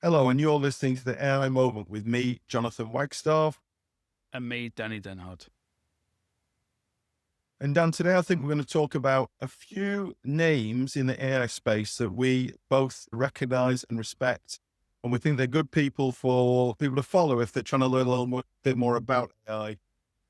Hello, and you're listening to the AI Moment with me, Jonathan Wagstaffe. And me, Danny Denhard. And Dan, today I think we're going to talk about a few names in the AI space that we both recognize and respect. And we think they're good people for people to follow if they're trying to learn a little bit more about AI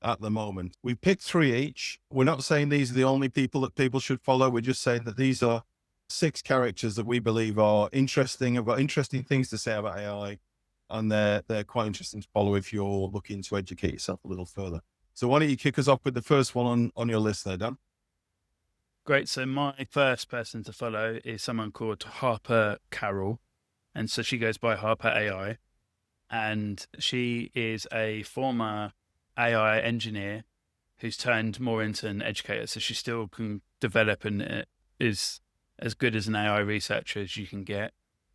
at the moment. We picked three each. We're not saying these are the only people that people should follow. We're just saying that these are 6 characters that we believe are interesting, have got interesting things to say about AI, and they're quite interesting to follow if you're looking to educate yourself a little further. So why don't you kick us off with the first one on your list there, Dan? Great. So my first person to follow is someone called Harper Carroll. And so she goes by Harper AI. And she is a former AI engineer who's turned more into an educator. So she still can develop and is as good as an AI researcher as you can get.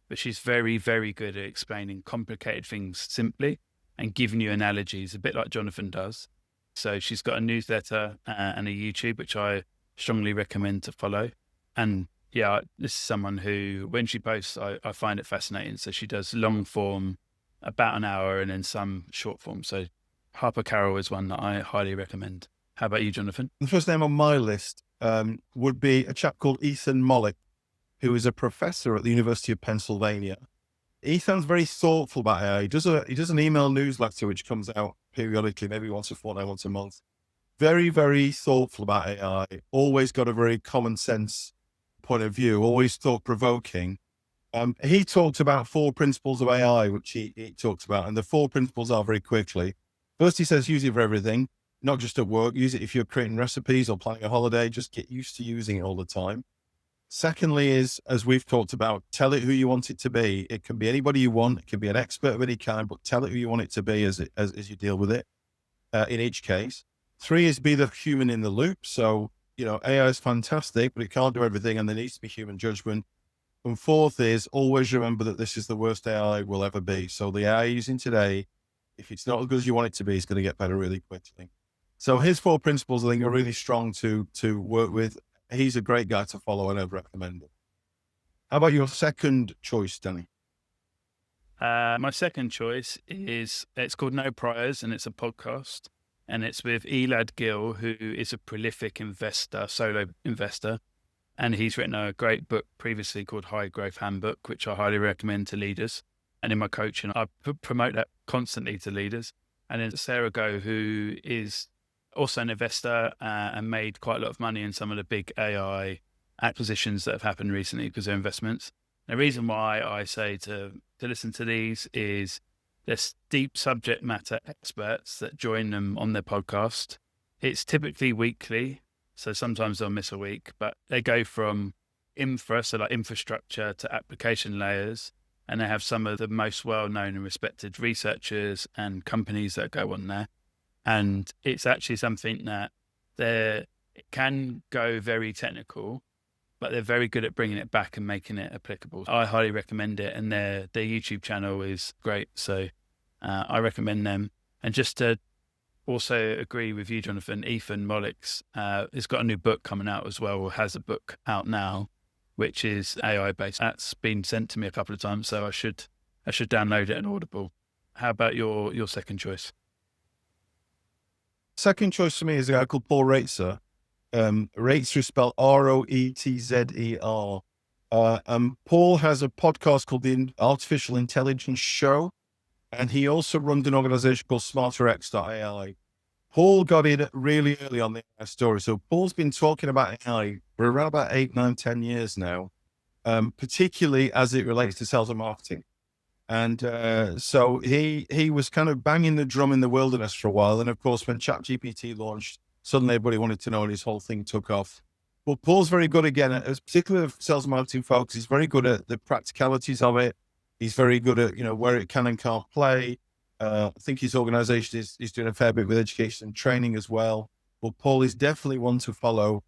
But she's very, very good at explaining complicated things simply and giving you analogies, a bit like Jonathan does. So she's got a newsletter and a YouTube, which I strongly recommend to follow. And yeah, this is someone who, when she posts, I find it fascinating. So she does long form, about an hour, and then some short form. So Harper Carroll is one that I highly recommend. How about you, Jonathan? The first name on my list would be a chap called Ethan Molik, who is a professor at the University of Pennsylvania. Ethan's very thoughtful about AI. He does an email newsletter which comes out periodically, maybe once a fortnight, once a month. Very, very thoughtful about AI. Always got a very common sense point of view. Always thought provoking. He talked about 4 principles of AI, which he talks about, and the 4 principles are very quickly. First, he says use it for everything, not just at work. Use it if you're creating recipes or planning a holiday. Just get used to using it all the time. Secondly is, as we've talked about, tell it who you want it to be. It can be anybody you want. It can be an expert of any kind, but tell it who you want it to be as you deal with it in each case. 3 is be the human in the loop. So, AI is fantastic, but it can't do everything, and there needs to be human judgment. And 4th is always remember that this is the worst AI will ever be. So the AI you're using today, if it's not as good as you want it to be, it's going to get better really quickly. So his 4 principles, I think, are really strong to work with. He's a great guy to follow, and I'd recommend it. How about your second choice, Danny? My second choice it's called No Priors, and it's a podcast. And it's with Elad Gil, who is a prolific investor, solo investor. And he's written a great book previously called High Growth Handbook, which I highly recommend to leaders. And in my coaching, I promote that constantly to leaders. And then Sarah Go, who is also an investor and made quite a lot of money in some of the big AI acquisitions that have happened recently because of investments. The reason why I say to listen to these is there's deep subject matter experts that join them on their podcast. It's typically weekly, so sometimes they'll miss a week, but they go from infra, so like infrastructure, to application layers, and they have some of the most well-known and respected researchers and companies that go on there. And it's actually something that it can go very technical, but they're very good at bringing it back and making it applicable. I highly recommend it, and their YouTube channel is great. So I recommend them. And just to also agree with you, Jonathan, Ethan Molik's has got a new book coming out as well, or has a book out now, which is AI based. That's been sent to me a couple of times, so I should download it on Audible. How about your second choice? Second choice for me is a guy called Paul Roetzer. Roetzer is spelled Roetzer. Paul has a podcast called the Artificial Intelligence Show, and he also runs an organization called SmarterX.ai. Paul got in really early on the AI story. So Paul's been talking about AI for around about 8, 9, 10 years now, particularly as it relates to sales and marketing. And so he was kind of banging the drum in the wilderness for a while. And of course, when ChatGPT launched, suddenly everybody wanted to know, and his whole thing took off. Well, Paul's very good again, particularly with sales and marketing folks. He's very good at the practicalities of it. He's very good at, where it can and can't play. I think his organization is doing a fair bit with education and training as well. But Paul is definitely one to follow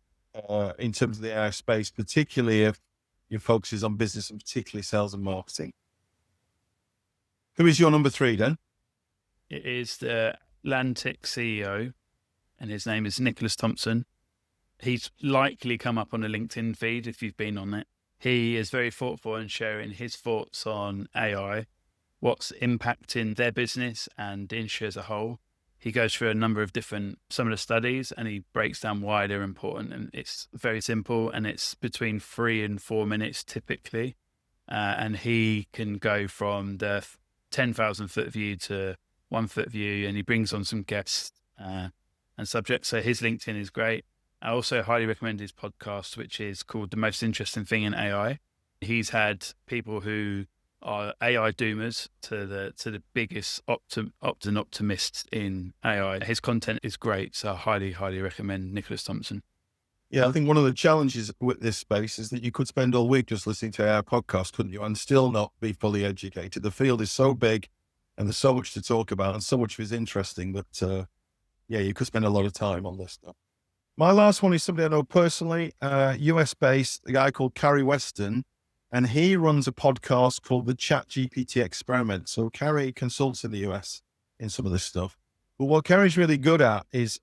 in terms of the AI space, particularly if your focus is on business and particularly sales and marketing. Who is your number 3, Dan? It is the Atlantic CEO, and his name is Nicholas Thompson. He's likely come up on a LinkedIn feed if you've been on it. He is very thoughtful in sharing his thoughts on AI, what's impacting their business and the industry as a whole. He goes through a number of some of the studies, and he breaks down why they're important. And it's very simple, and it's between 3 and 4 minutes typically. And he can go from the 10,000 foot view to 1 foot view, and he brings on some guests and subjects. So his LinkedIn is great. I also highly recommend his podcast, which is called The Most Interesting Thing in AI. He's had people who are AI doomers to the biggest optimists in AI. His content is great, so I highly recommend Nicholas Thompson. Yeah, I think one of the challenges with this space is that you could spend all week just listening to our podcast, couldn't you, and still not be fully educated. The field is so big and there's so much to talk about and so much is interesting that, you could spend a lot of time on this stuff. My last one is somebody I know personally, US-based, a guy called Cary Weston, and he runs a podcast called the ChatGPT Experiment. So Cary consults in the US in some of this stuff. But what Cary's really good at is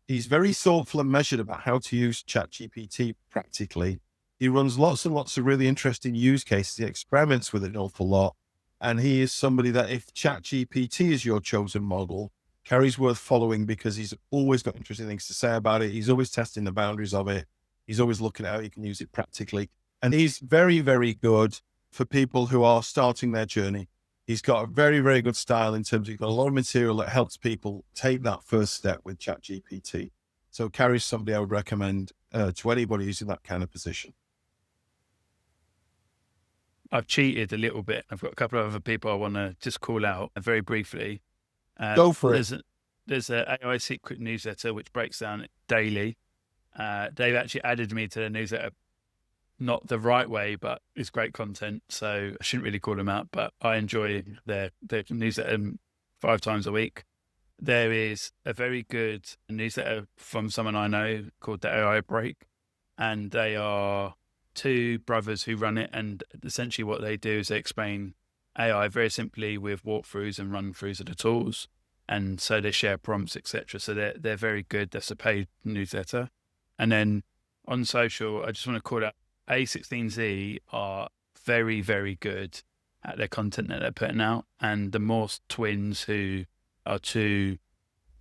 he's very thoughtful and measured about how to use ChatGPT practically. He runs lots and lots of really interesting use cases. He experiments with it an awful lot. And he is somebody that if ChatGPT is your chosen model, Cary's worth following because he's always got interesting things to say about it. He's always testing the boundaries of it. He's always looking at how you can use it practically. And he's very, very good for people who are starting their journey. He's got a very, very good style in terms of he's got a lot of material that helps people take that first step with ChatGPT. So Cary's somebody I would recommend to anybody who's in that kind of position. I've cheated a little bit. I've got a couple of other people I want to just call out very briefly. Go for it. There's an AI secret newsletter which breaks down daily. They've actually added me to the newsletter, not the right way, but it's great content. So I shouldn't really call them out, but I enjoy their newsletter 5 times a week. There is a very good newsletter from someone I know called the AI Break, and they are 2 brothers who run it. And essentially what they do is they explain AI very simply with walkthroughs and run-throughs of the tools. And so they share prompts, etc. So they're very good. That's a paid newsletter. And then on social, I just want to call out A16Z are very, very good at their content that they're putting out. And the Morse twins, who are 2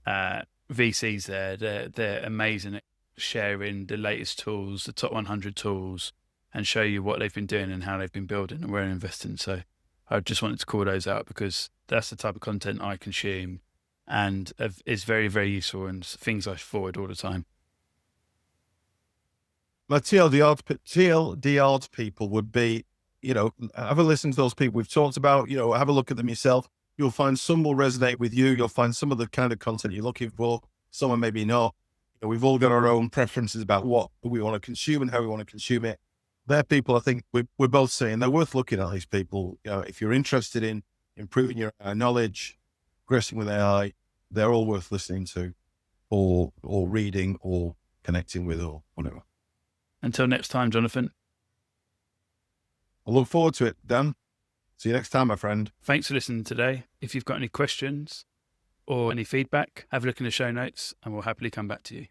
VCs there, they're amazing at sharing the latest tools, the top 100 tools, and show you what they've been doing and how they've been building and where they're investing. So I just wanted to call those out because that's the type of content I consume and is very, very useful and things I forward all the time. My TLDR to people would be, have a listen to those people we've talked about, have a look at them yourself. You'll find some will resonate with you. You'll find some of the kind of content you're looking for. Some maybe not. We've all got our own preferences about what we want to consume and how we want to consume it. They're people I think we're both saying they're worth looking at, these people. If you're interested in improving your knowledge, progressing with AI, they're all worth listening to or reading or connecting with or whatever. Until next time, Jonathan. I look forward to it, Dan. See you next time, my friend. Thanks for listening today. If you've got any questions or any feedback, have a look in the show notes and we'll happily come back to you.